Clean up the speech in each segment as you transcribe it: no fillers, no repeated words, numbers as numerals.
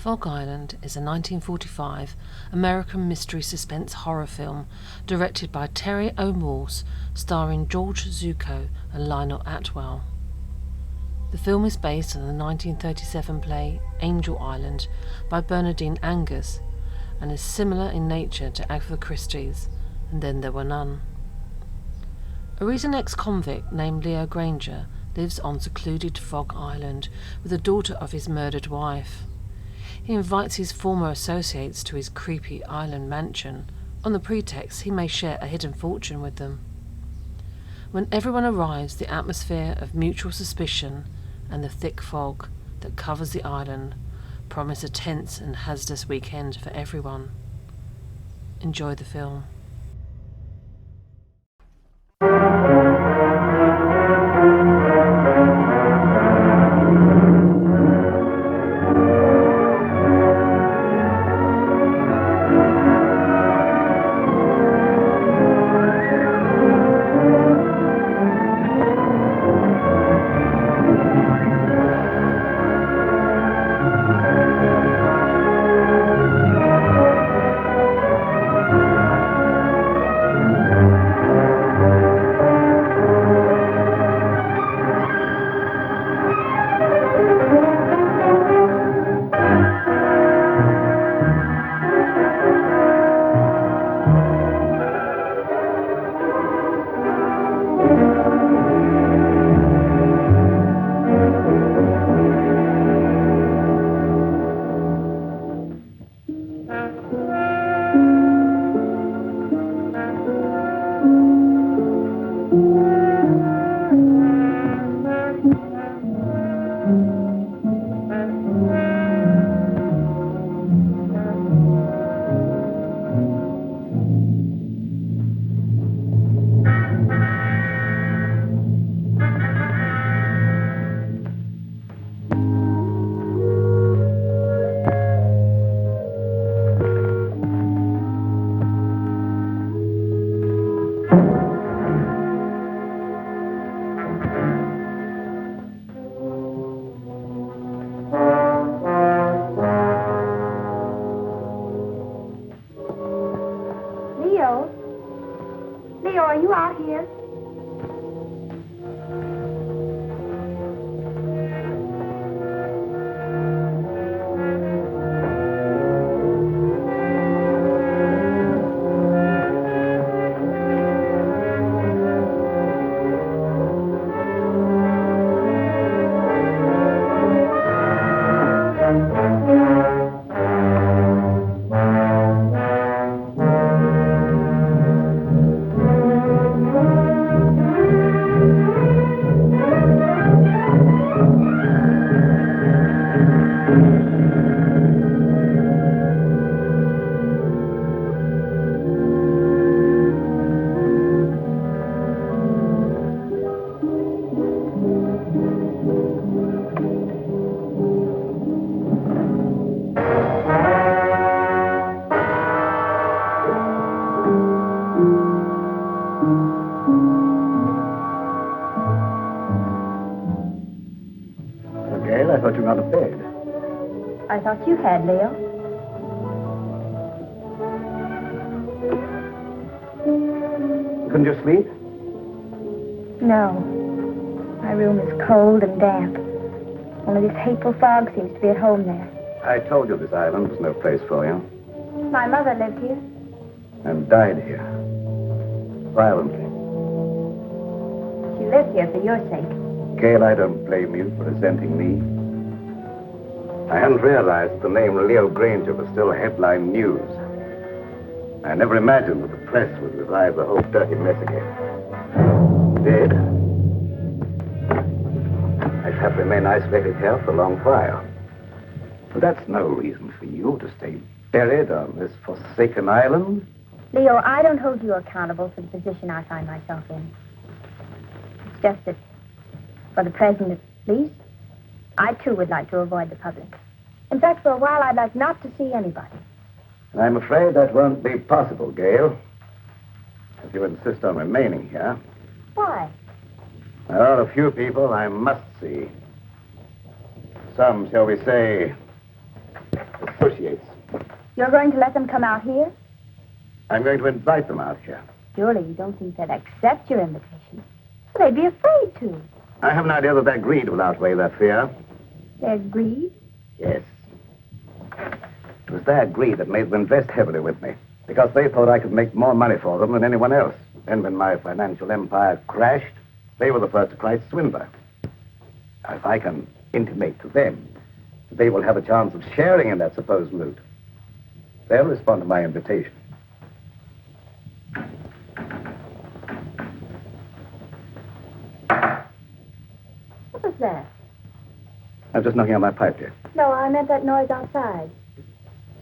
Fog Island is a 1945 American mystery-suspense horror film directed by Terry O. Morse, starring George Zucco and Lionel Atwill. The film is based on the 1937 play Angel Island by Bernadine Angus and is similar in nature to Agatha Christie's And Then There Were None. A recent ex-convict named Leo Granger lives on secluded Fog Island with the daughter of his murdered wife. He invites his former associates to his creepy island mansion on the pretext he may share a hidden fortune with them. When everyone arrives, the atmosphere of mutual suspicion and the thick fog that covers the island promise a tense and hazardous weekend for everyone. Enjoy the film. Gail, I thought you were out of bed. I thought you had, Leo. Couldn't you sleep? No. My room is cold and damp. Only this hateful fog seems to be at home there. I told you this island was no place for you. My mother lived here. And died here. Violently. She lived here for your sake. Gail, I don't blame you for resenting me. I hadn't realized the name Leo Granger was still headline news. I never imagined that the press would revive the whole dirty mess again. Dead? I shall have to remain isolated here for a long while. But that's no reason for you to stay buried on this forsaken island. Leo, I don't hold you accountable for the position I find myself in. It's just that, for the present at least, I too would like to avoid the public. In fact, for a while, I'd like not to see anybody. I'm afraid that won't be possible, Gail. If you insist on remaining here. Why? There are a few people I must see. Some, shall we say, associates. You're going to let them come out here? I'm going to invite them out here. Surely you don't think they'd accept your invitation. Well, they'd be afraid to. I have an idea that their greed will outweigh their fear. Their greed? Yes. It was their greed that made them invest heavily with me, because they thought I could make more money for them than anyone else. And when my financial empire crashed, they were the first to cry swindler. Now, if I can intimate to them that they will have a chance of sharing in that supposed loot, they'll respond to my invitation. What was that? I was just knocking on my pipe here. No, I meant that noise outside.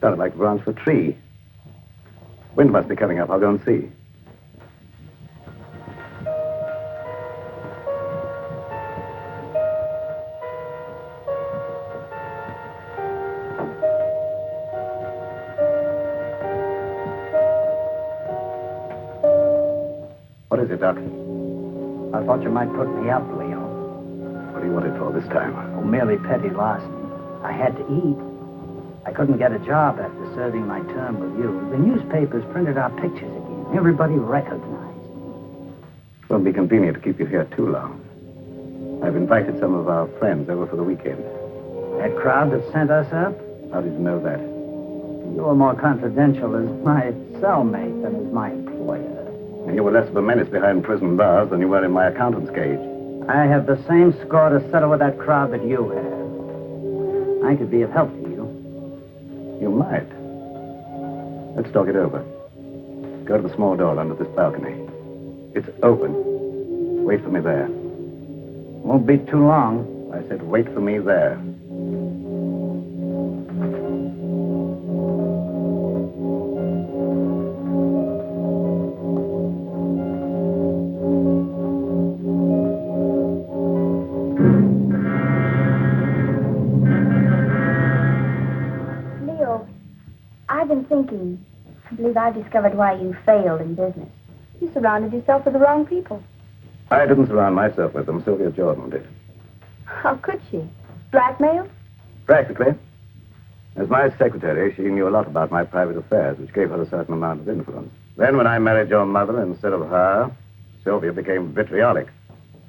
Sounded like the branch of a tree. Wind must be coming up. I'll go and see. What is it, Doc? I thought you might put me up, Leo. What do you want it for this time? Oh, merely petty larceny. I had to eat. I couldn't get a job after serving my term with you. The newspapers printed our pictures again. Everybody recognized me. It won't be convenient to keep you here too long. I've invited some of our friends over for the weekend. That crowd that sent us up? How did you know that? You were more confidential as my cellmate than as my employer. And you were less of a menace behind prison bars than you were in my accountant's cage. I have the same score to settle with that crowd that you have. I could be of help to you. You might. Let's talk it over. Go to the small door under this balcony. It's open. Wait for me there. Won't be too long. I said wait for me there. Thinking. I believe I've discovered why you failed in business. You surrounded yourself with the wrong people. I didn't surround myself with them. Sylvia Jordan did. How could she? Blackmail? Practically. As my secretary, she knew a lot about my private affairs, which gave her a certain amount of influence. Then when I married your mother instead of her, Sylvia became vitriolic.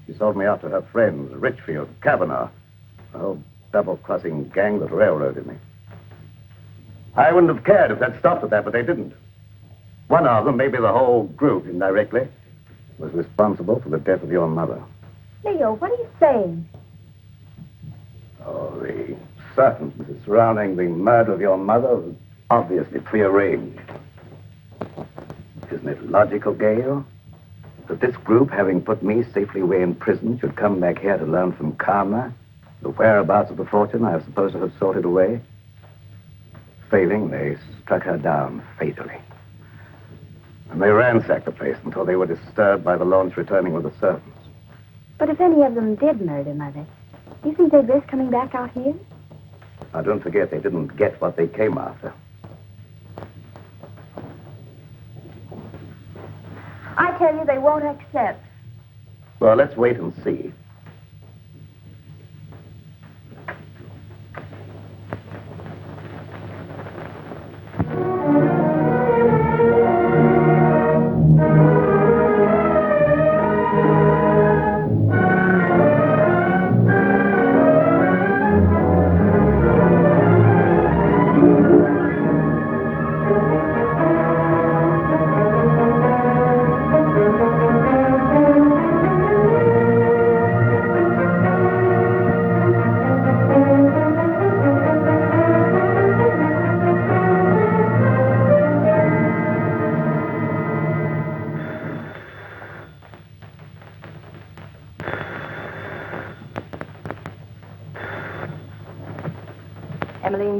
She sold me out to her friends, Ritchfield, Kavanaugh, a whole double-crossing gang that railroaded me. I wouldn't have cared if they'd stopped at that, but they didn't. One of them, maybe the whole group, indirectly, was responsible for the death of your mother. Leo, what are you saying? Oh, the circumstances surrounding the murder of your mother was obviously prearranged. Isn't it logical, Gail, that this group, having put me safely away in prison, should come back here to learn from Karma the whereabouts of the fortune I was supposed to have sorted away? Failing, they struck her down fatally. And they ransacked the place until they were disturbed by the launch returning with the servants. But if any of them did murder Mother, do you think they'd risk coming back out here? Now, don't forget, they didn't get what they came after. I tell you, they won't accept. Well, let's wait and see.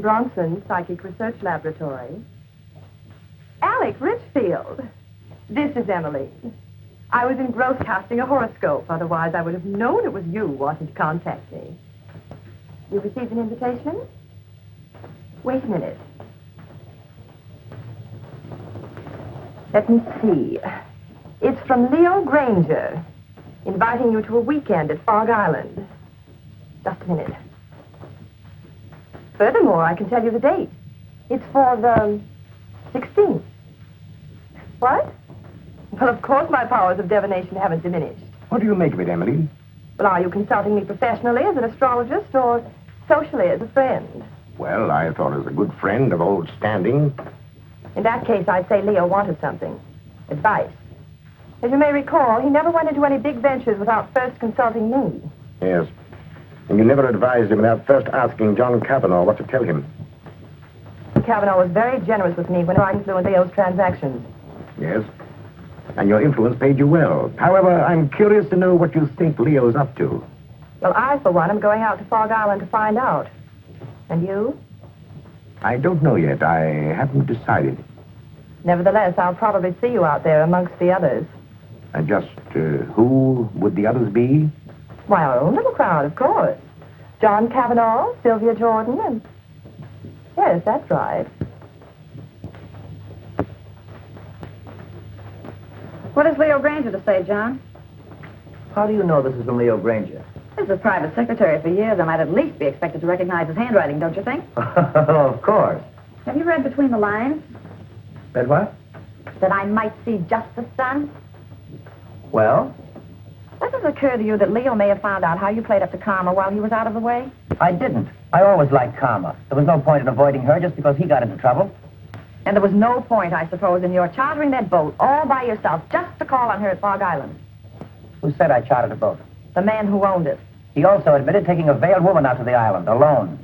Bronson, Psychic Research Laboratory. Alec, Ritchfield. This is Emmeline. I was engrossed casting a horoscope. Otherwise, I would have known it was you wanting to contact me. You received an invitation? Wait a minute. Let me see. It's from Leo Granger, inviting you to a weekend at Fog Island. Just a minute. Furthermore, I can tell you the date. It's for the 16th. What? Well, of course my powers of divination haven't diminished. What do you make of it, Emily? Well, are you consulting me professionally as an astrologist or socially as a friend? Well, I thought as a good friend of old standing. In that case, I'd say Leo wanted something. Advice. As you may recall, he never went into any big ventures without first consulting me. Yes. And you never advised him without first asking John Kavanaugh what to tell him. Kavanaugh was very generous with me when I influenced Leo's transactions. Yes. And your influence paid you well. However, I'm curious to know what you think Leo's up to. Well, I, for one, am going out to Fog Island to find out. And you? I don't know yet. I haven't decided. Nevertheless, I'll probably see you out there amongst the others. And just who would the others be? Why, our own little crowd, of course. John Kavanaugh, Sylvia Jordan, and... Yes, that's right. What has Leo Granger to say, John? How do you know this is from Leo Granger? This is private secretary for years. I might at least be expected to recognize his handwriting, don't you think? Of course. Have you read between the lines? Read what? That I might see justice done? Well, Does it occur to you that Leo may have found out how you played up to Karma while he was out of the way? I didn't. I always liked Karma. There was no point in avoiding her just because he got into trouble. And there was no point, I suppose, in your chartering that boat all by yourself just to call on her at Fog Island. Who said I chartered a boat? The man who owned it. He also admitted taking a veiled woman out to the island, alone.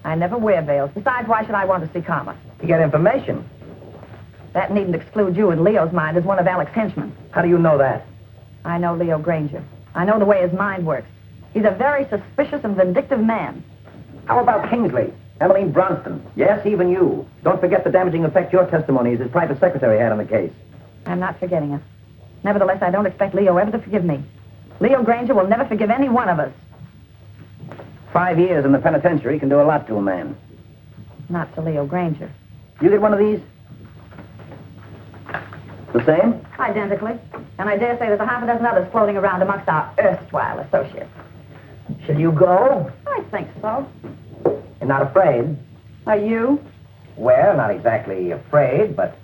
I never wear veils. Besides, why should I want to see Karma? To get information. That needn't exclude you in Leo's mind as one of Alec's henchmen. How do you know that? I know Leo Granger. I know the way his mind works. He's a very suspicious and vindictive man. How about Kingsley? Emmeline Bronston? Yes, even you. Don't forget the damaging effect your testimony as his private secretary had on the case. I'm not forgetting it. Nevertheless, I don't expect Leo ever to forgive me. Leo Granger will never forgive any one of us. 5 years in the penitentiary can do a lot to a man. Not to Leo Granger. You get one of these? The same? Identically. And I dare say there's a half a dozen others floating around amongst our erstwhile associates. Shall you go? I think so. You're not afraid? Are you? Well, not exactly afraid, but,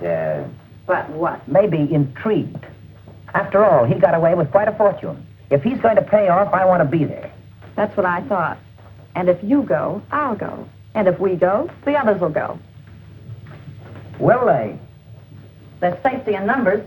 But what? maybe intrigued. After all, he got away with quite a fortune. If he's going to pay off, I want to be there. That's what I thought. And if you go, I'll go. And if we go, the others will go. Will they? There's safety in numbers.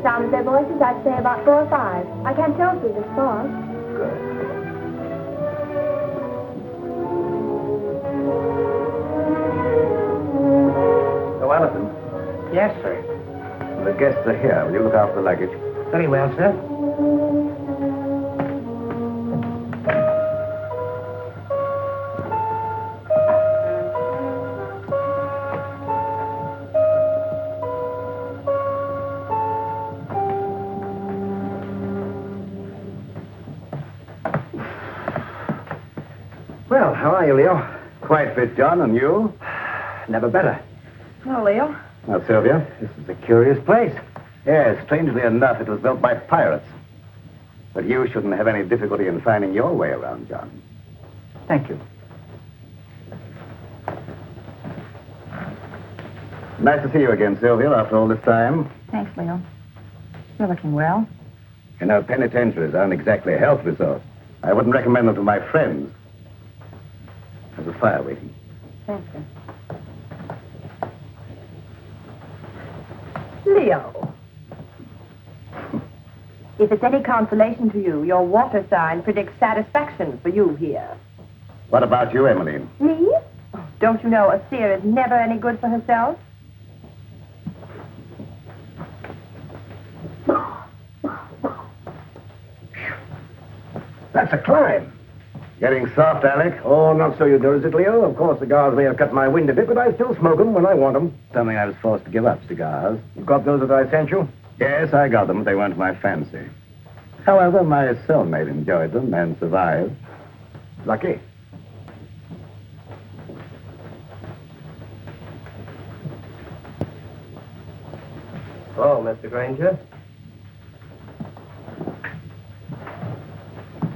sound of their voices, I'd say about 4 or 5. I can't tell through this fog. Good. Oh, Allison, Yes, sir. the guests are here. Will you look after the luggage? Very well, sir. Well, how are you, Leo? Quite fit, John, and you? Never better. Hello, Leo. Now, Sylvia? This is a curious place. Yes, strangely enough, it was built by pirates. But you shouldn't have any difficulty in finding your way around, John. Thank you. Nice to see you again, Sylvia, after all this time. Thanks, Leo. You're looking well. You know, penitentiaries aren't exactly a health resort. I wouldn't recommend them to my friends. There's a fire waiting. Thank you. Leo. If it's any consolation to you, your water sign predicts satisfaction for you here. What about you, Emmeline? Me? Oh, don't you know a seer is never any good for herself? That's a climb. Getting soft, Alec? Oh, not so you do, is it, Leo? Of course, the guards may have cut my wind a bit, but I still smoke them when I want them. Something I was forced to give up, cigars. You got those that I sent you? Yes, I got them, but they weren't my fancy. However, my cellmate enjoyed them and survived. Lucky. Hello, Mr. Granger.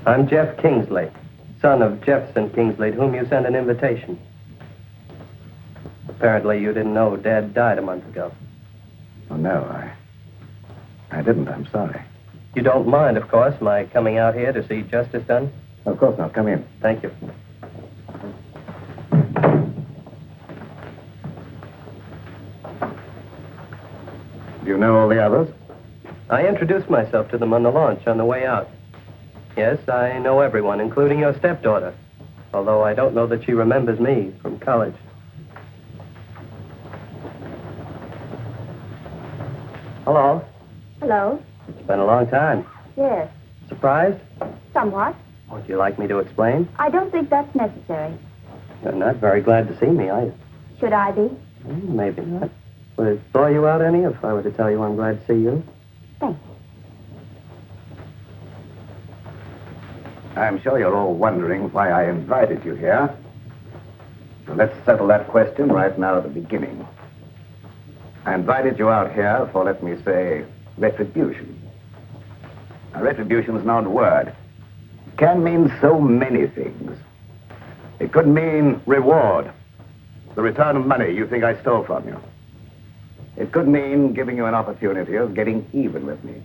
I'm Jeff Kingsley, son of Jefferson Kingsley, to whom you sent an invitation. Apparently you didn't know Dad died a month ago. Oh, no, I didn't. I'm sorry. You don't mind, of course, my coming out here to see justice done? Of course not. Come in. Thank you. Do you know all the others? I introduced myself to them on the launch on the way out. Yes, I know everyone, including your stepdaughter, although I don't know that she remembers me from college. Hello. Hello? It's been a long time. Yes. Surprised? Somewhat. Would you like me to explain? I don't think that's necessary. You're not very glad to see me, are you? Should I be? Maybe not. Would it bore you out any if I were to tell you I'm glad to see you? Thanks. I'm sure you're all wondering why I invited you here. So let's settle that question right now at the beginning. I invited you out here for, let me say, retribution. Now, retribution is not a word. It can mean so many things. It could mean reward, the return of money you think I stole from you. It could mean giving you an opportunity of getting even with me,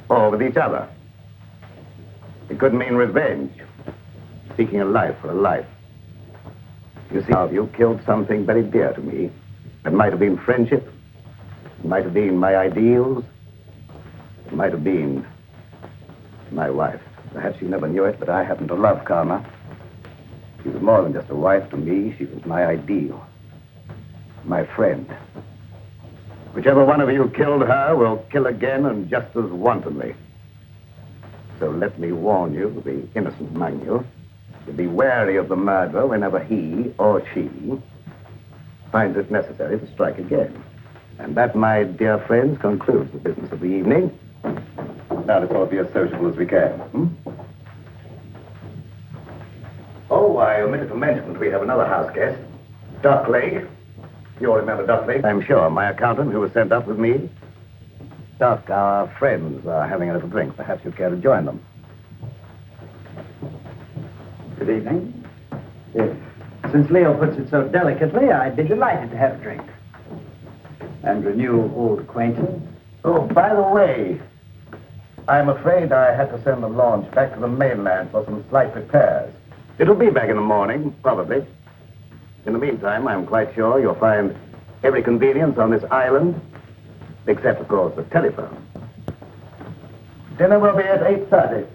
or with each other. It could mean revenge, seeking a life for a life. You see, you killed something very dear to me. It might have been friendship. It might have been my ideals. It might have been my wife. Perhaps you never knew it, but I happen to love Karma. She was more than just a wife to me. She was my ideal, my friend. Whichever one of you killed her will kill again and just as wantonly. So let me warn you, the innocent among you, to be wary of the murderer whenever he or she finds it necessary to strike again. And that, my dear friends, concludes the business of the evening. Now let's all be as sociable as we can. Oh, I omitted to mention that we have another house guest, Doc Lake. You all remember Doc Lake? I'm sure. My accountant who was sent up with me. Doc, our friends are having a little drink. Perhaps you'd care to join them. Good evening. Yes. Since Leo puts it so delicately, I'd be delighted to have a drink. And renew old acquaintance. Oh, by the way, I'm afraid I had to send the launch back to the mainland for some slight repairs. It'll be back in the morning, probably. In the meantime, I'm quite sure you'll find every convenience on this island, except, of course, the telephone. Dinner will be at 8:30.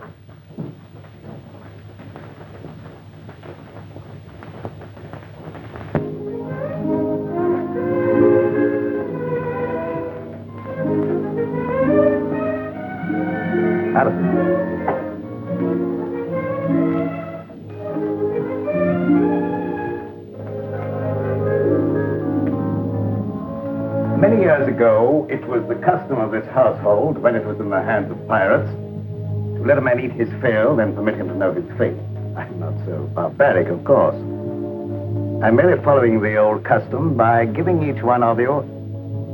Many years ago, it was the custom of this household, when it was in the hands of pirates, to let a man eat his fill, then permit him to know his fate. I'm not so barbaric, of course. I'm merely following the old custom by giving each one of you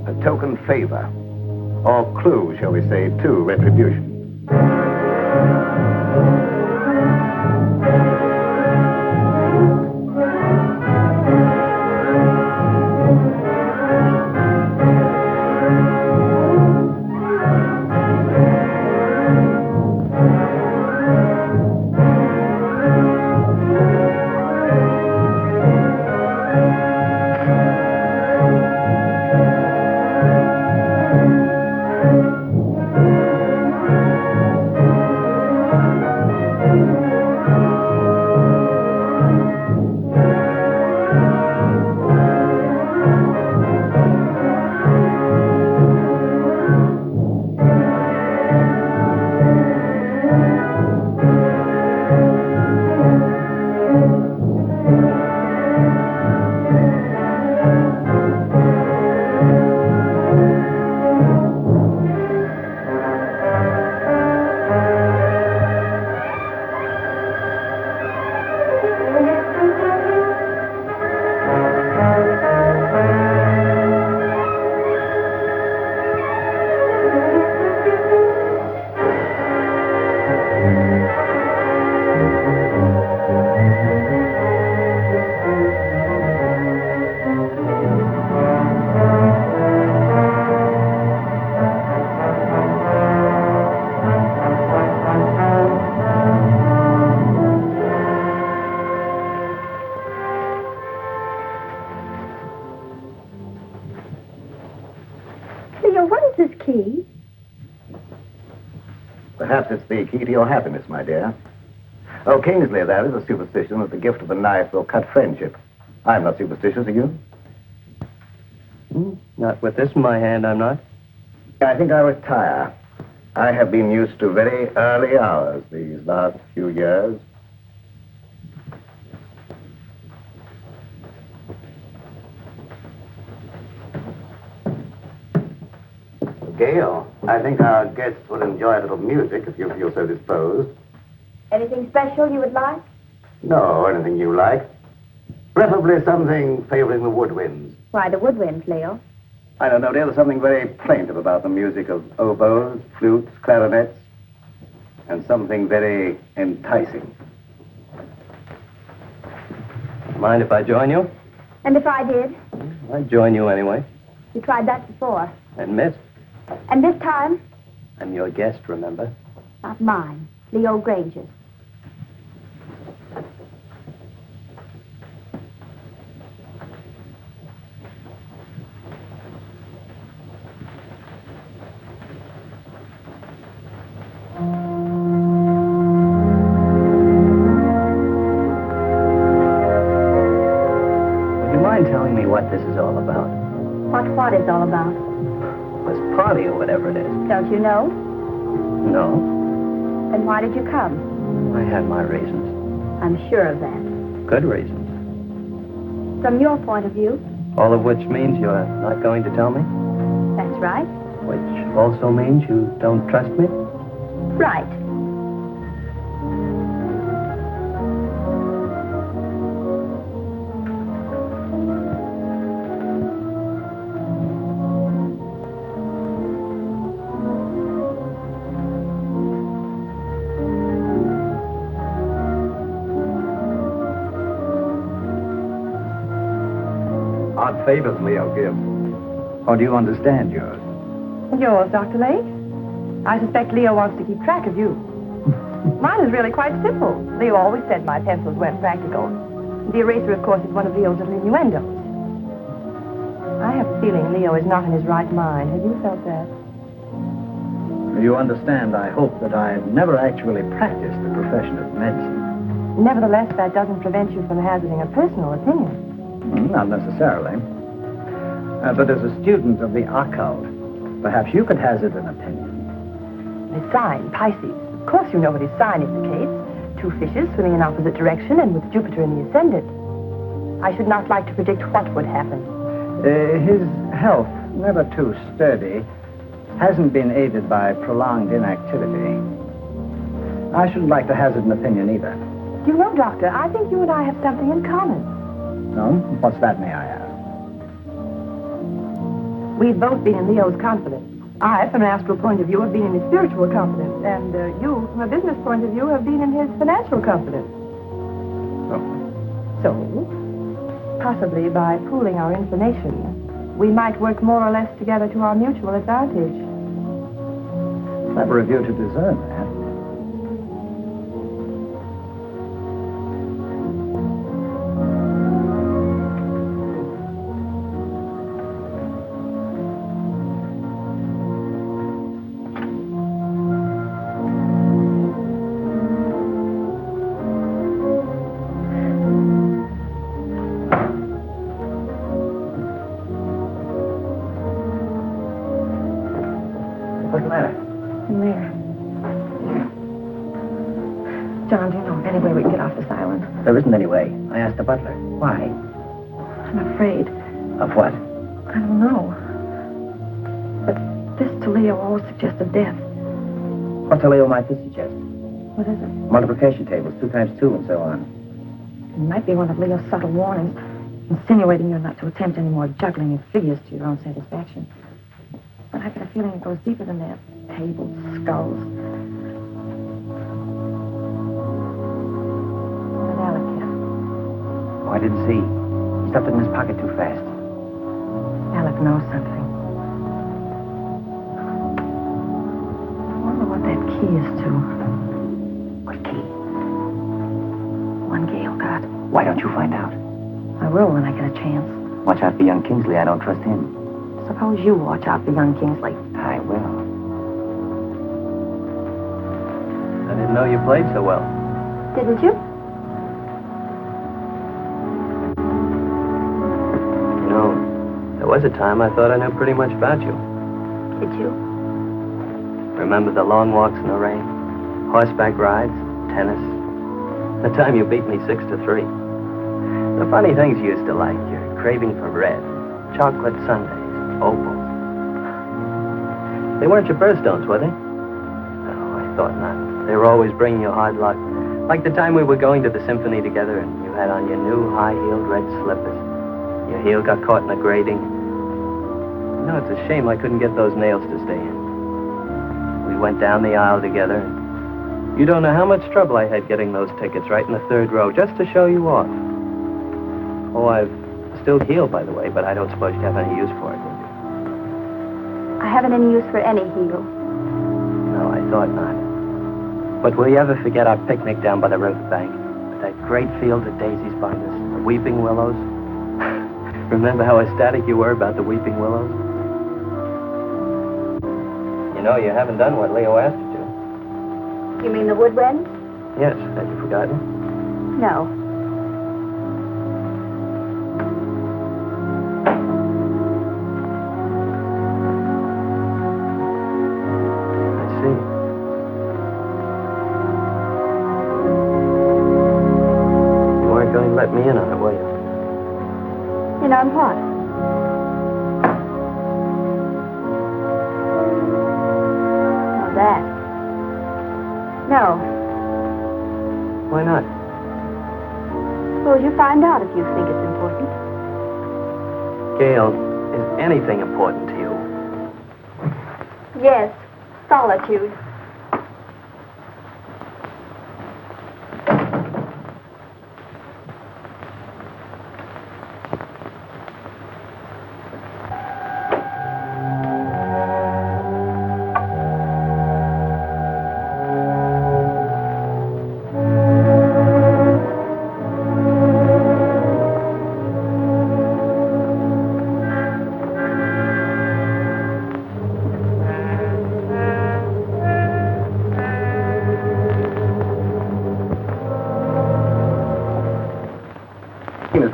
a token favor, or clue, shall we say, to retribution. Perhaps it's the key to your happiness, my dear. Oh, Kingsley, there is a superstition that the gift of a knife will cut friendship. I'm not superstitious, are you? Not with this in my hand, I'm not. I think I'll retire. I have been used to very early hours these last few years. Gail, I think our guests will enjoy a little music if you feel so disposed. Anything special you would like? No, anything you like. Preferably something favoring the woodwinds. Why, the woodwinds, Leo? I don't know, dear. There's something very plaintive about the music of oboes, flutes, clarinets, and something very enticing. Mind if I join you? And if I did? I'd join you anyway. You tried that before. And missed. And this time? I'm your guest, remember? Not mine. Leo Granger's. Would you mind telling me what this is all about? What is all about? This party or whatever it is. Don't you know? No. Then why did you come? I had my reasons. I'm sure of that. Good reasons. From your point of view? All of which means you're not going to tell me? That's right. Which also means you don't trust me? Right. Odd favors Leo gives. Or do you understand yours? Yours, Dr. Lake? I suspect Leo wants to keep track of you. Mine is really quite simple. Leo always said my pencils weren't practical. The eraser, of course, is one of Leo's little innuendos. I have a feeling Leo is not in his right mind. Have you felt that? You understand, I hope, that I've never actually practiced the profession of medicine. Nevertheless, that doesn't prevent you from hazarding a personal opinion. Not necessarily. But as a student of the occult, perhaps you could hazard an opinion. His sign, Pisces. Of course you know what his sign indicates. 2 fishes swimming in opposite direction and with Jupiter in the ascendant. I should not like to predict what would happen. His health, never too sturdy, hasn't been aided by prolonged inactivity. I shouldn't like to hazard an opinion either. You know, Doctor, I think you and I have something in common. No? What's that, may I ask? We've both been in Leo's confidence. I, from an astral point of view, have been in his spiritual confidence, and you, from a business point of view, have been in his financial confidence. Oh. So, possibly by pooling our information, we might work more or less together to our mutual advantage. Clever of you to discern that. What's the matter? In there. John, do you know of any way we can get off this island? There isn't any way. I asked the butler. Why? I'm afraid. Of what? I don't know. But this to Leo always suggested death. What to Leo might this suggest? What is it? Multiplication tables, 2 times 2 and so on. It might be one of Leo's subtle warnings, insinuating you're not to attempt any more juggling of figures to your own satisfaction. But I get a feeling it goes deeper than that. Tables, skulls. What did Alec get? Oh, I didn't see. He stuffed it in his pocket too fast. Alec knows something. I wonder what that key is to. What key? One Gail got. Why don't you find out? I will when I get a chance. Watch out for young Kingsley. I don't trust him. Suppose you watch out for young Kingsley. I will. I didn't know you played so well. Didn't you? You know, there was a time I thought I knew pretty much about you. Did you? Remember the long walks in the rain? Horseback rides? Tennis? The time you beat me 6-3. The funny things you used to like. Your craving for red. Chocolate sundaes. Opals. They weren't your birthstones, were they? No, I thought not. They were always bringing you hard luck. Like the time we were going to the symphony together and you had on your new high-heeled red slippers. Your heel got caught in the grating. You know, it's a shame I couldn't get those nails to stay in. We went down the aisle together. And you don't know how much trouble I had getting those tickets right in the 3rd row just to show you off. Oh, I've still heel, by the way, but I don't suppose you have any use for it, would you? I haven't any use for any heel. No, I thought not. But will you ever forget our picnic down by the riverbank? With that great field of daisies behind us, the weeping willows? Remember how ecstatic you were about the weeping willows? You know, you haven't done what Leo asked you to. You mean the woodwind? Yes, had you forgotten? No. Let me in on it, will you? In on what? Oh, that. No. Why not? Suppose you find out if you think it's important. Gail, is anything important to you? Yes. Solitude.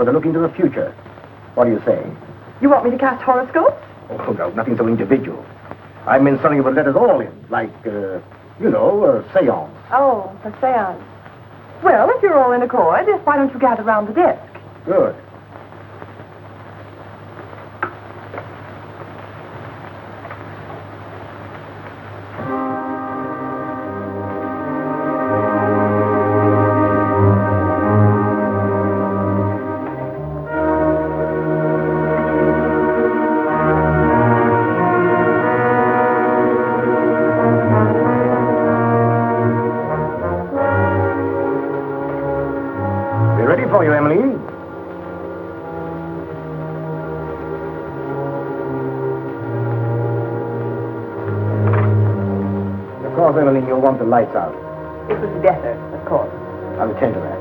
with a look into the future. What do you say? You want me to cast horoscopes? Oh, no, nothing so individual. I meant something that would let us all in, like, a seance. Oh, a seance. Well, if you're all in accord, why don't you gather round the desk? Good. For you, Emily. Of course, Emily, you'll want the lights out. It was better, of course. I'll attend to that.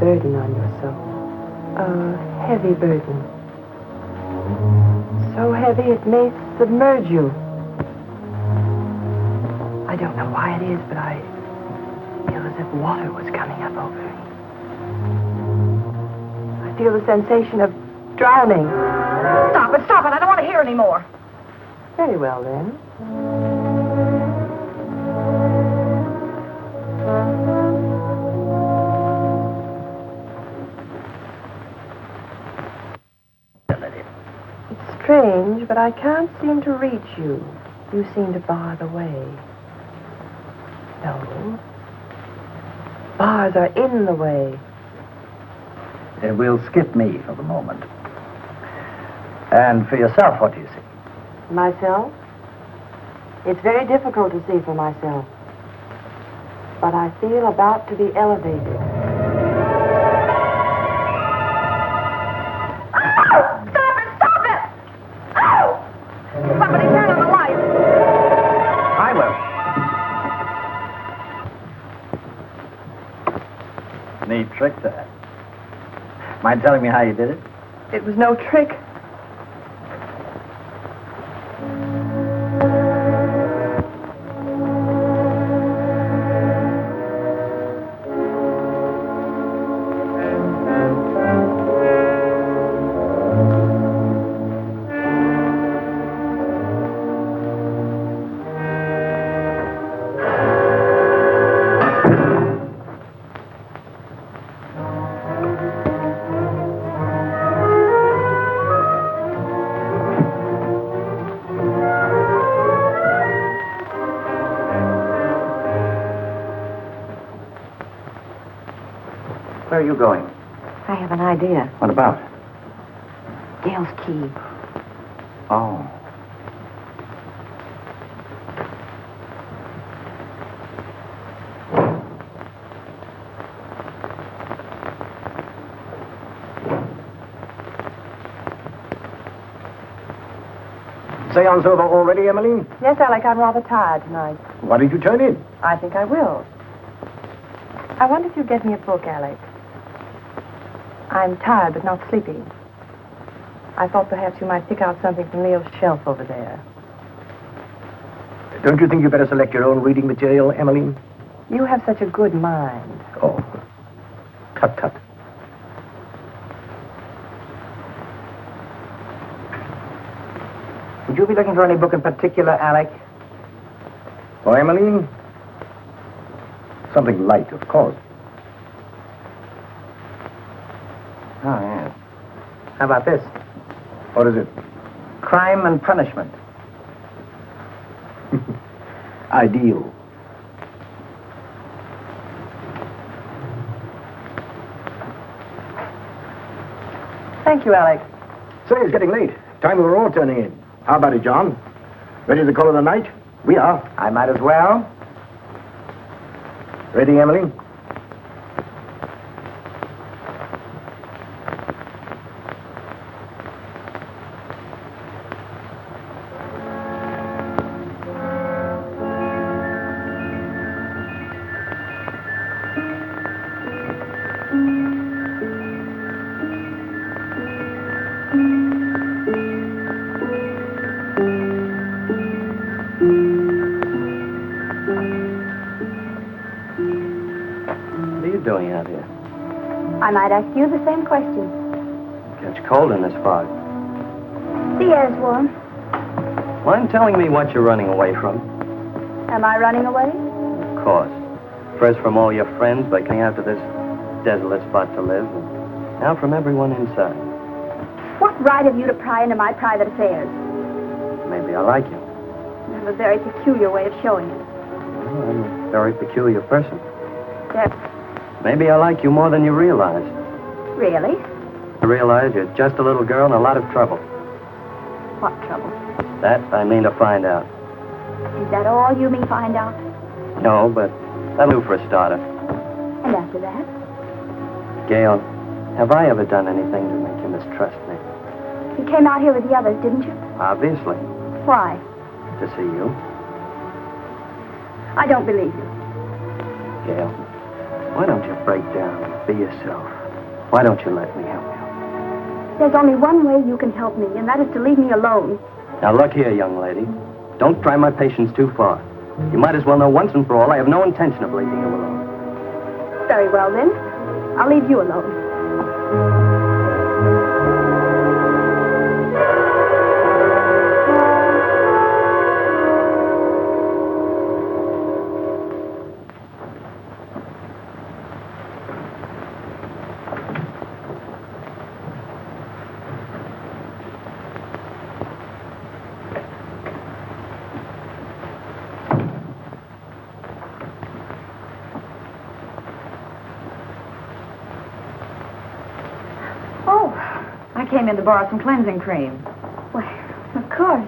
Burden on your soul. A heavy burden. So heavy it may submerge you. I don't know why it is, but I feel as if water was coming up over me. I feel the sensation of drowning. Stop it, stop it. I don't want to hear any more. Very well, then. Strange, but I can't seem to reach you. You seem to bar the way. No. Bars are in the way. We'll skip me for the moment. And for yourself, what do you see? Myself? It's very difficult to see for myself. But I feel about to be elevated. Somebody turn on the light. I will. Neat trick, that. Mind telling me how you did it? It was no trick. Where are you going? I have an idea. What about? Gail's key. Oh. Seance over already, Emily? Yes, Alec, I'm rather tired tonight. Why did you turn in? I think I will. I wonder if you'd get me a book, Alec. I'm tired, but not sleepy. I thought perhaps you might pick out something from Leo's shelf over there. Don't you think you better select your own reading material, Emily? You have such a good mind. Oh. Tut, tut. Would you be looking for any book in particular, Alec? For Emily? Something light, of course. Oh, yes. How about this? What is it? Crime and Punishment ideal. Thank you, Alec. Say, it's getting late. Time we were all turning in. How about it, John? Ready to call it a night? We are. I might as well. Ready, Emily? Doing out here? I might ask you the same question. Catch cold in this fog. The air's warm. Mind telling me what you're running away from? Am I running away? Of course. First from all your friends by coming out to this desolate spot to live, and now from everyone inside. What right have you to pry into my private affairs? Maybe I like you. You have a very peculiar way of showing it. Well, I'm a very peculiar person. There. Maybe I like you more than you realize. Really? I realize you're just a little girl in a lot of trouble. What trouble? That I mean to find out. Is that all you mean find out? No, but that'll do for a starter. And after that? Gail, have I ever done anything to make you mistrust me? You came out here with the others, didn't you? Obviously. Why? To see you. I don't believe you. Gail, why don't you break down and be yourself? Why don't you let me help you? There's only one way you can help me, and that is to leave me alone. Now look here, young lady. Don't try my patience too far. You might as well know once and for all I have no intention of leaving you alone. Very well, then. I'll leave you alone. I came in to borrow some cleansing cream. Why, of course.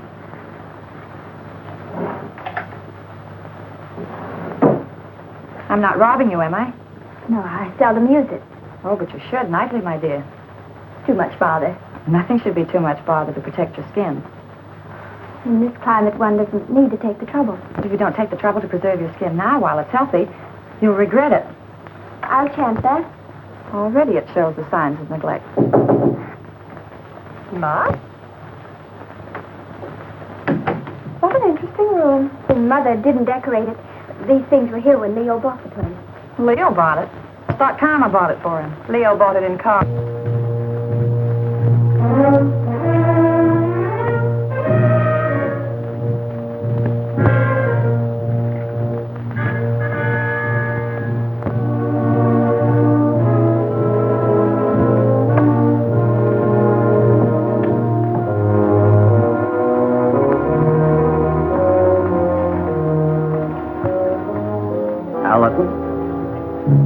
I'm not robbing you, am I? No, I seldom use it. Oh, but you should nightly, my dear. Too much bother. Nothing should be too much bother to protect your skin. In this climate, one doesn't need to take the trouble. But if you don't take the trouble to preserve your skin now while it's healthy, you'll regret it. I'll chance that. Already it shows the signs of neglect. Ma? What an interesting room. His mother didn't decorate it. These things were here when Leo bought the place. Leo bought it. I thought Karma bought it for him. Leo bought it in car.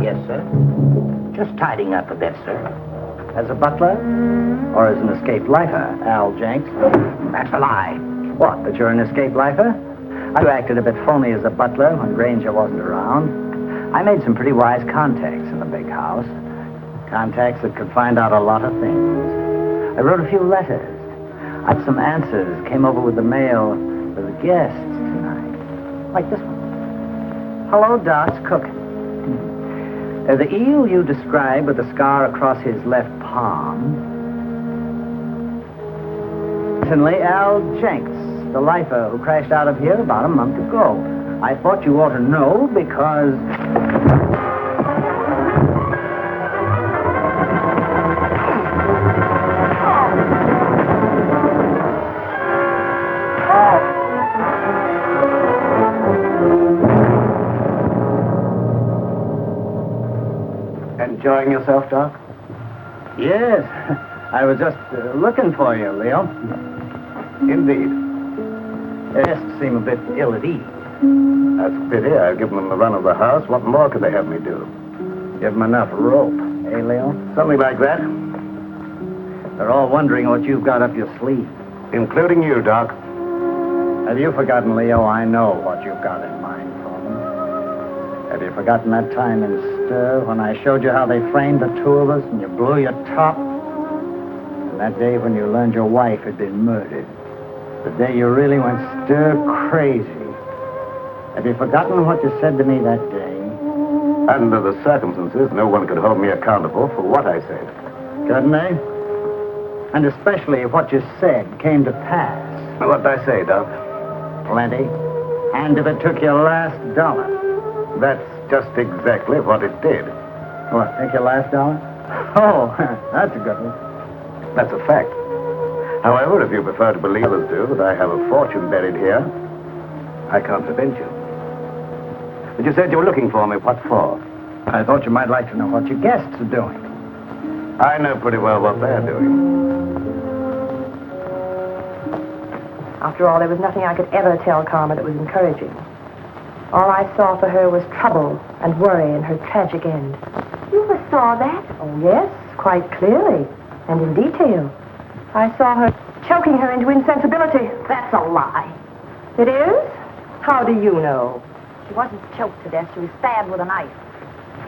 Yes, sir. Just tidying up a bit, sir. As a butler? Or as an escaped lifer, Al Jenks? That's a lie. What, that you're an escaped lifer? I acted a bit phony as a butler when Granger wasn't around. I made some pretty wise contacts in the big house. Contacts that could find out a lot of things. I wrote a few letters. I had some answers, came over with the mail for the guests tonight. Like this one. Hello, Dot's cooking. The eel you described with the scar across his left palm. Recently, Al Jenks, the lifer who crashed out of here about a month ago. I thought you ought to know because... Enjoying yourself, Doc? Yes. I was just looking for you, Leo. Indeed. Guests seem a bit ill at ease. That's a pity. I've given them the run of the house. What more could they have me do? Give them enough rope, eh, Leo? Something like that. They're all wondering what you've got up your sleeve. Including you, Doc. Have you forgotten, Leo? I know what you've got in mind for them. Have you forgotten that time in Stir when I showed you how they framed the two of us and you blew your top? And that day when you learned your wife had been murdered. The day you really went stir crazy. Have you forgotten what you said to me that day? Under the circumstances, no one could hold me accountable for what I said. Couldn't they? And especially if what you said came to pass. What'd I say, Doc? Plenty. And if it took your last dollar. That's just exactly what it did. What, take your last dollar? Oh, that's a good one. That's a fact. However, if you prefer to believe others do that I have a fortune buried here, I can't prevent you. But you said you were looking for me. What for? I thought you might like to know what your guests are doing. I know pretty well what they're doing. After all, there was nothing I could ever tell Karma that was encouraging. All I saw for her was trouble and worry and her tragic end. You saw that? Oh, yes, quite clearly and in detail. I saw her choking her into insensibility. That's a lie. It is? How do you know? She wasn't choked to death. She was stabbed with a knife.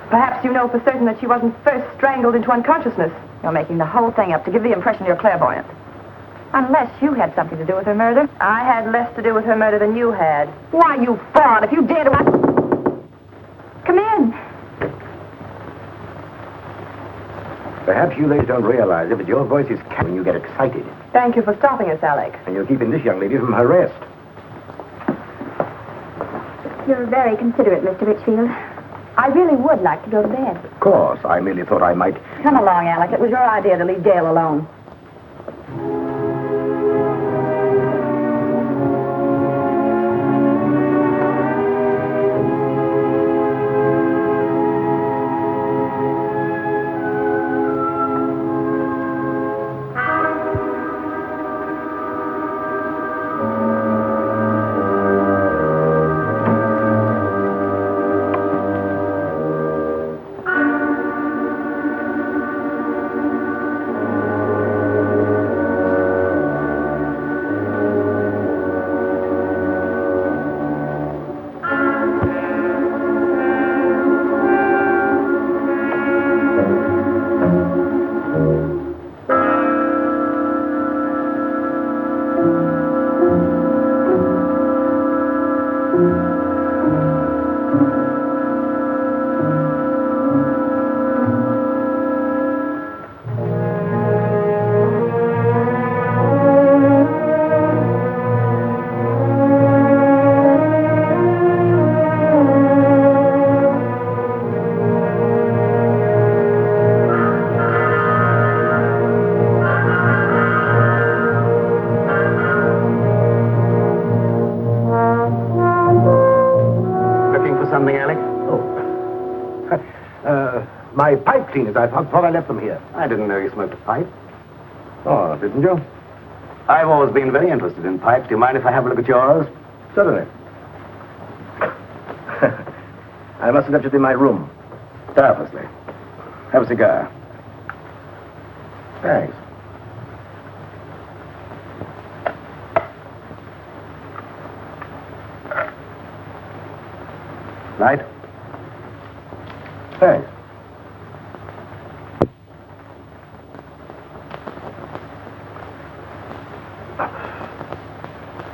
Perhaps you know for certain that she wasn't first strangled into unconsciousness. You're making the whole thing up to give the impression you're clairvoyant. Unless you had something to do with her murder. I had less to do with her murder than you had. Why, you fraud, if you dare to... Come in. Perhaps you ladies don't realize it, but your voice is when you get excited. Thank you for stopping us, Alec. And you're keeping this young lady from her rest. You're very considerate, Mr. Ritchfield. I really would like to go to bed. Of course. I merely thought I might... Come along, Alec. It was your idea to leave Gail alone. My pipe cleaners. I thought I left them here. I didn't know you smoked a pipe. Oh, didn't you? I've always been very interested in pipes. Do you mind if I have a look at yours? Certainly. I must have left it in my room. Doubtlessly. Have a cigar. Thanks. Light? Thanks.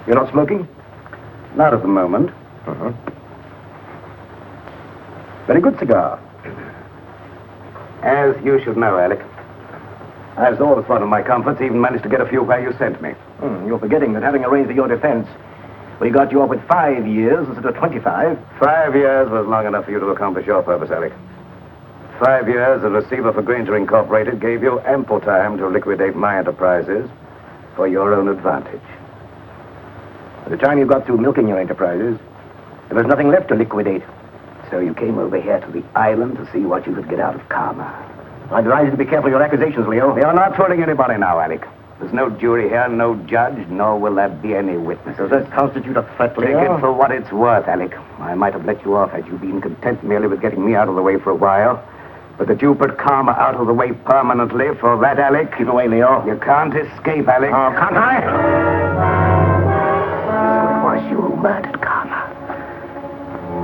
You're not smoking? Not at the moment. Uh-huh. Very good cigar. As you should know, Alec, I was always one of my comforts, even managed to get a few where you sent me. You're forgetting that having arranged for your defense, we got you up with 5 years instead of 25. 5 years was long enough for you to accomplish your purpose, Alec. 5 years as receiver for Granger Incorporated gave you ample time to liquidate my enterprises for your own advantage. By the time you got through milking your enterprises, there was nothing left to liquidate. So you came over here to the island to see what you could get out of Karma. I advise you to be careful of your accusations, Leo. You're not fooling anybody now, Alec. There's no jury here, no judge, nor will there be any witnesses. Does that constitute a threat, Take Leo? it for what it's worth, Alec. I might have let you off had you been content merely with getting me out of the way for a while. But that you put karma out of the way permanently, for that, Alec... Keep away, Leo. You can't escape, Alec. Oh, can't I? So it was you who murdered karma.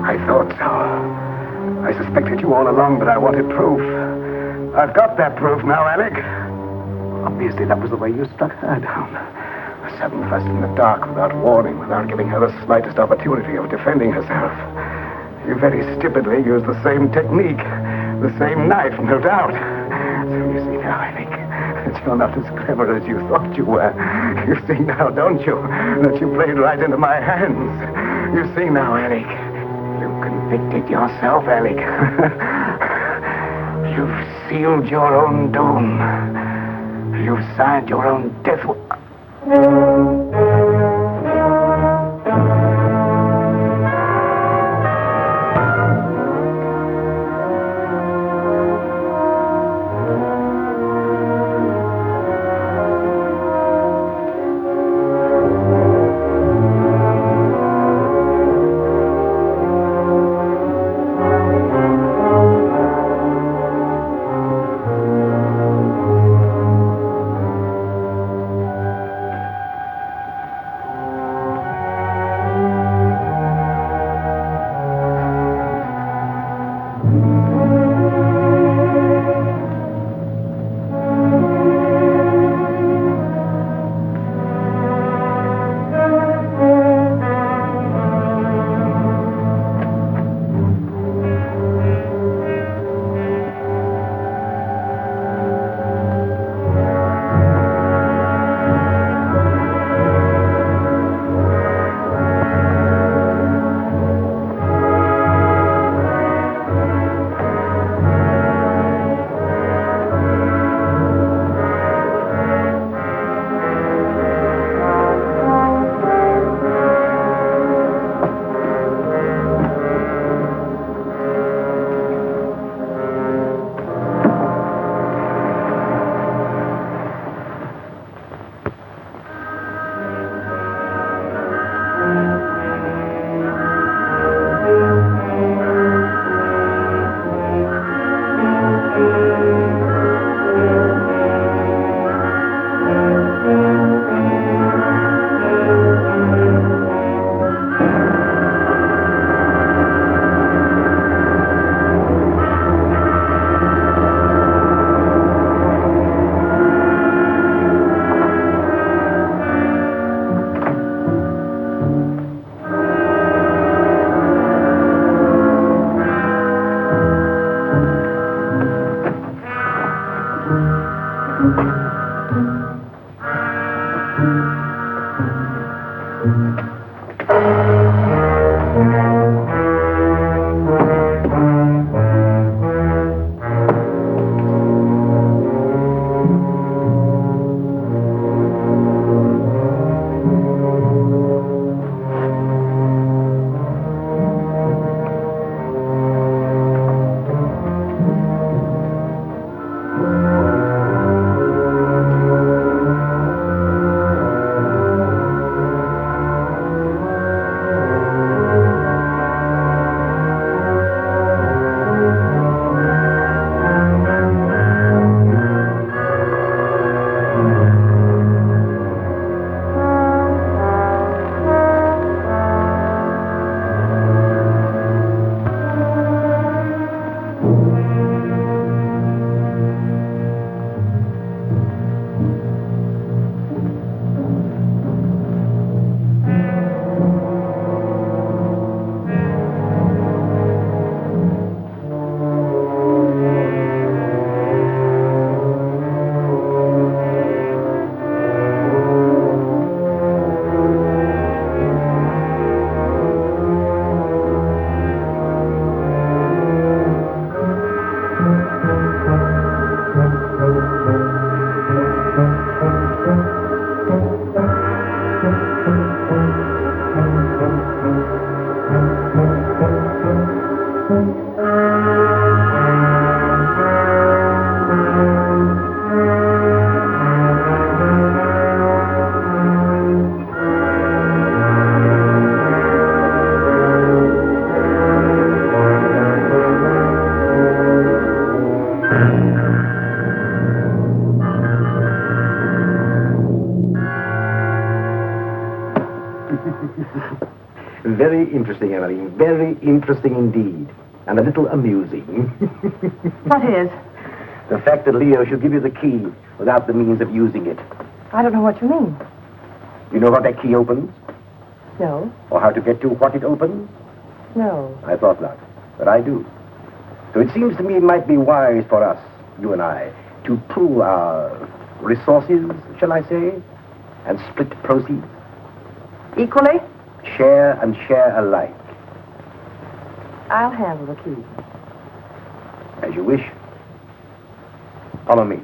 I thought so. I suspected you all along, but I wanted proof. I've got that proof now, Alec. Obviously, that was the way you struck her down. A sudden thrust in the dark, without warning, without giving her the slightest opportunity of defending herself. You very stupidly used the same technique. The same knife, no doubt. So you see now, Alec, that you're not as clever as you thought you were. You see now, don't you, that you played right into my hands. You see now, Alec. You convicted yourself, Alec. You've sealed your own doom. You've signed your own death. very interesting, Emily. Very interesting indeed. And a little amusing. What is? The fact that Leo should give you the key without the means of using it. I don't know what you mean. You know what that key opens? No. Or how to get to what it opens? No. I thought not, but I do. So it seems to me it might be wise for us, you and I, to pool our resources, shall I say, and split proceeds. Equally? Share and share alike. I'll handle the key. As you wish. Follow me.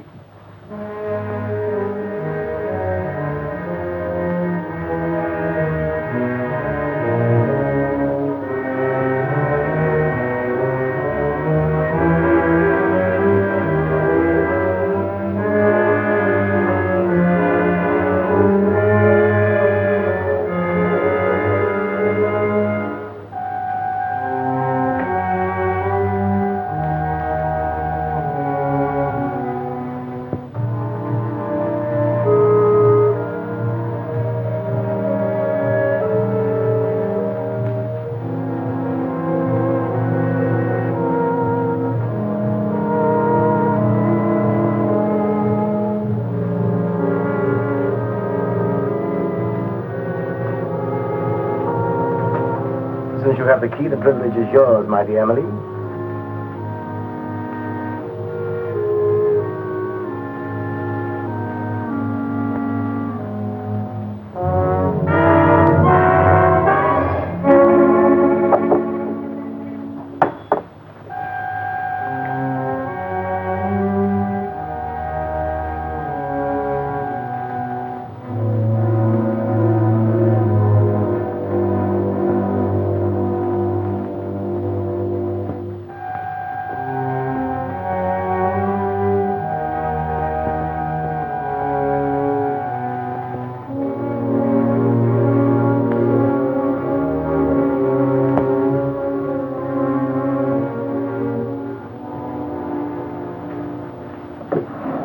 Since you have the key, the privilege is yours, my dear Emily.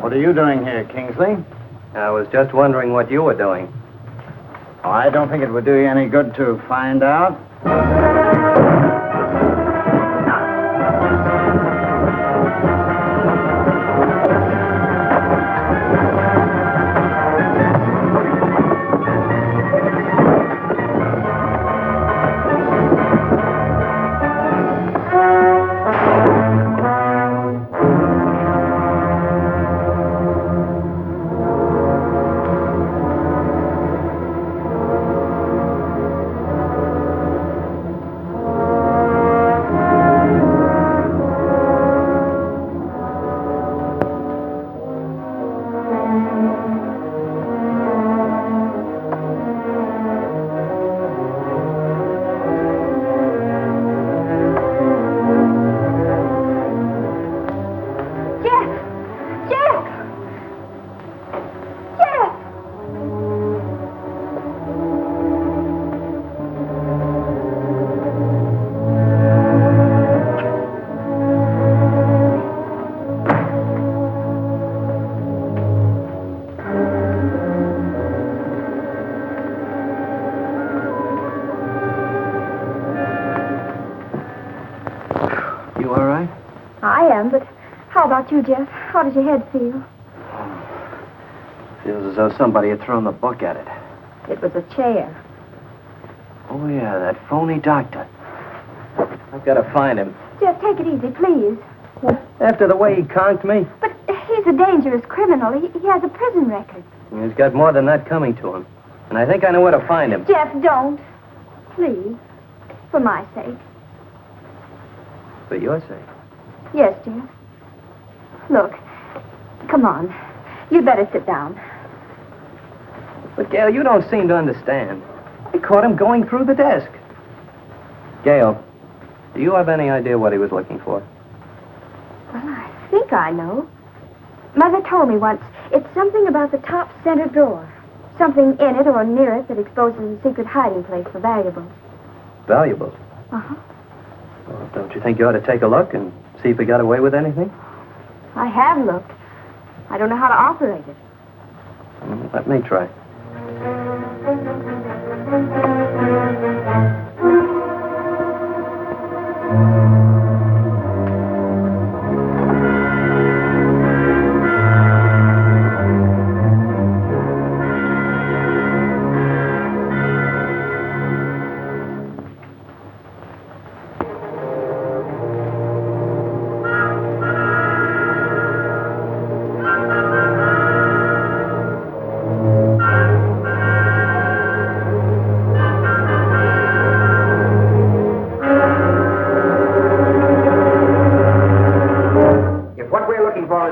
What are you doing here, Kingsley? I was just wondering what you were doing. Oh, I don't think it would do you any good to find out. But how about you, Jeff? How does your head feel? Feels as though somebody had thrown the book at it. It was a chair. Oh, yeah, that phony doctor. I've got to find him. Jeff, take it easy, please. After the way he conked me. But he's a dangerous criminal. He has a prison record. He's got more than that coming to him. And I think I know where to find him. Jeff, don't. Please. For my sake. For your sake. Yes, Jeff. Look, come on. You'd better sit down. But, Gail, you don't seem to understand. I caught him going through the desk. Gail, do you have any idea what he was looking for? Well, I think I know. Mother told me once it's something about the top center drawer. Something in it or near it that exposes a secret hiding place for valuables. Valuables? Uh-huh. Well, don't you think you ought to take a look and see if he got away with anything? I have looked. I don't know how to operate it. Let me try.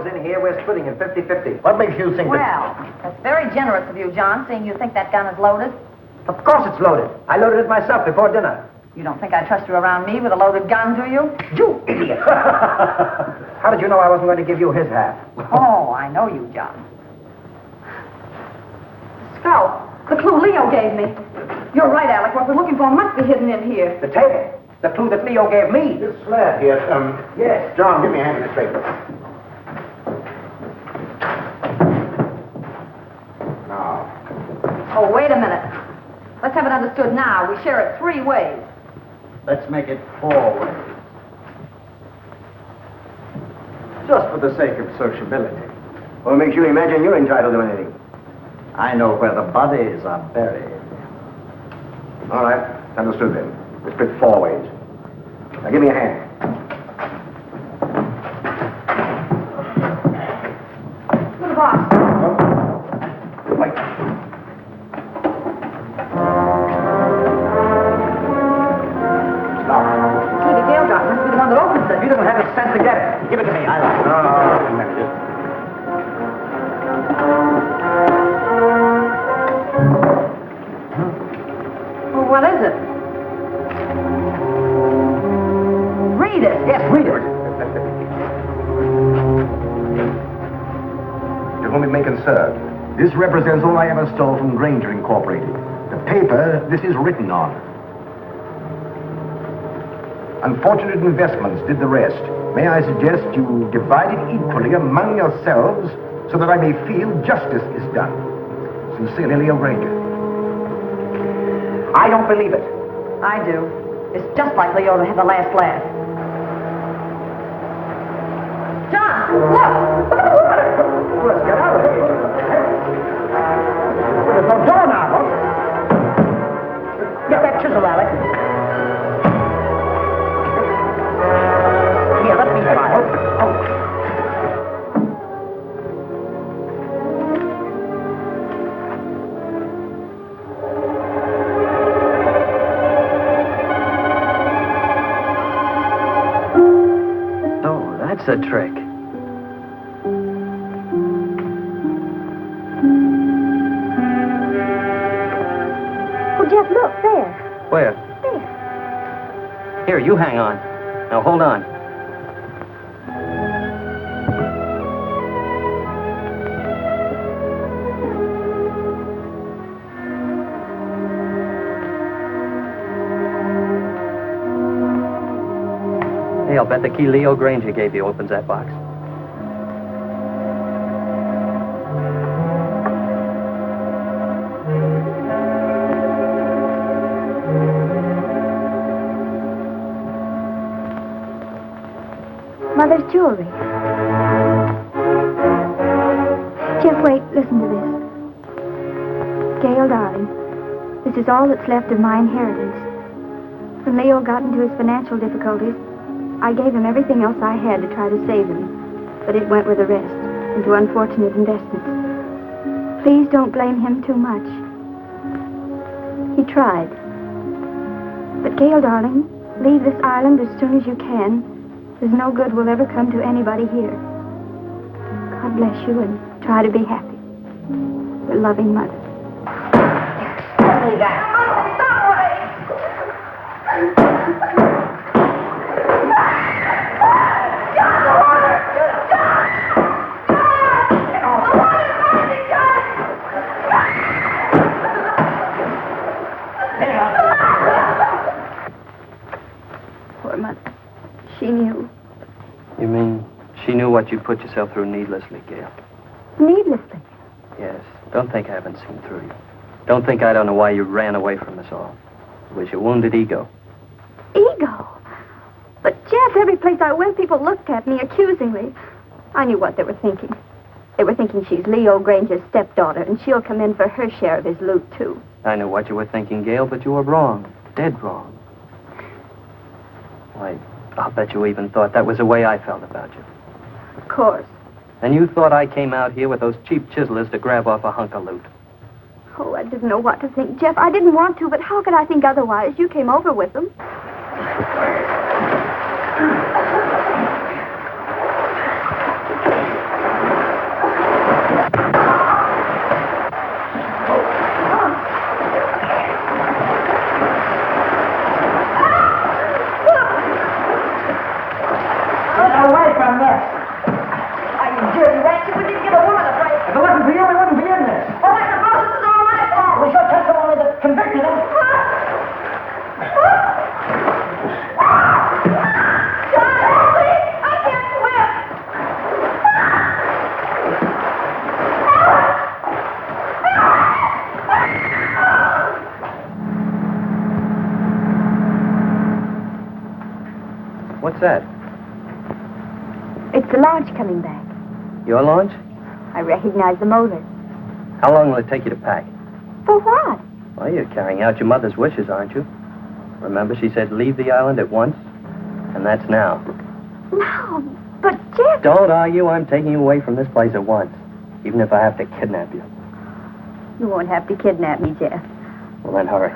$1,000 in here, we're splitting it 50-50. What makes you think Well, that's very generous of you, John, seeing you think that gun is loaded. Of course it's loaded. I loaded it myself before dinner. You don't think I trust you around me with a loaded gun, do you? You idiot! How did you know I wasn't going to give you his half? Oh, I know you, John. Scout, the clue Leo gave me. You're right, Alec. What we're looking for must be hidden in here. The tape. The clue that Leo gave me. This slab here, yes, John, give me a hand with this paper. Now. Oh, wait a minute. Let's have it understood now. We share it 3 ways. Let's make it 4 ways. Just for the sake of sociability. What makes you imagine you're entitled to anything? I know where the bodies are buried. All right, understood then. We split 4 ways. Now give me a hand. To the box. Wait. Key the Gail got must be the one that opens it. He doesn't have the sense to get it. Give it to me. I like it. No, manage it. Well, what is it? Read it. Yes, read it. To whom it may concern, this represents all I ever stole from Granger Incorporated. The paper this is written on. Unfortunate investments did the rest. May I suggest you divide it equally among yourselves so that I may feel justice is done. Sincerely, Leo Granger. I don't believe it. I do. It's just like Leo to have the last laugh. John, look! Look at the water! Let's get out of here. There's no door now, look. Get that chisel, Alec. Here, let me try. Oh. That's a trick. Oh, Jeff, look, there. Where? There. Here, you hang on. Now, hold on. Hey, I'll bet the key Leo Granger gave you opens that box. Mother's jewelry. Jeff, wait, listen to this. Gail, darling, this is all that's left of my inheritance. When Leo got into his financial difficulties, I gave him everything else I had to try to save him, but it went with the rest, into unfortunate investments. Please don't blame him too much. He tried. But Gail, darling, leave this island as soon as you can. There's no good will ever come to anybody here. God bless you and try to be happy. Your loving mother. Only that. Poor mother. She knew. You mean she knew what you put yourself through needlessly, Gail? Needlessly. Yes. Don't think I haven't seen through you. Don't think I don't know why you ran away from us all. It was your wounded ego. Ego? But, Jeff, every place I went, people looked at me accusingly. I knew what they were thinking. They were thinking she's Leo Granger's stepdaughter, and she'll come in for her share of his loot, too. I know what you were thinking, Gail, but you were wrong. Dead wrong. Why, I'll bet you even thought that was the way I felt about you. Of course. And you thought I came out here with those cheap chiselers to grab off a hunk of loot. Oh, I didn't know what to think, Jeff. I didn't want to, but how could I think otherwise? You came over with them. Get away from this. You dirty rat, you wouldn't even give a woman a break. If it wasn't for you, we wouldn't be in this. Well, I suppose this is all my fault. We should testimony that convicted him. What's that? It's the launch coming back. Your launch? I recognize the motor. How long will it take you to pack? For what? Well, you're carrying out your mother's wishes, aren't you? Remember, she said leave the island at once? And that's now. No, but Jeff... Don't argue. I'm taking you away from this place at once. Even if I have to kidnap you. You won't have to kidnap me, Jeff. Well, then hurry.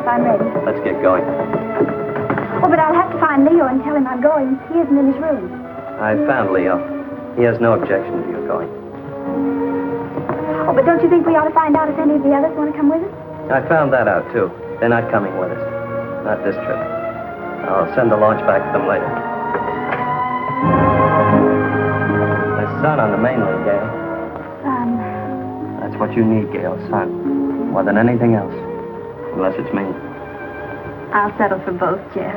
I'm ready. Let's get going. Oh, but I'll have to find Leo and tell him I'm going. He isn't in his room. I found Leo. He has no objection to your going. Oh, but don't you think we ought to find out if any of the others want to come with us? I found that out, too. They're not coming with us. Not this trip. I'll send the launch back to them later. There's sun on the mainland, Gail. Sun. That's what you need, Gail. Sun. More than anything else. Unless it's me. I'll settle for both, Jeff.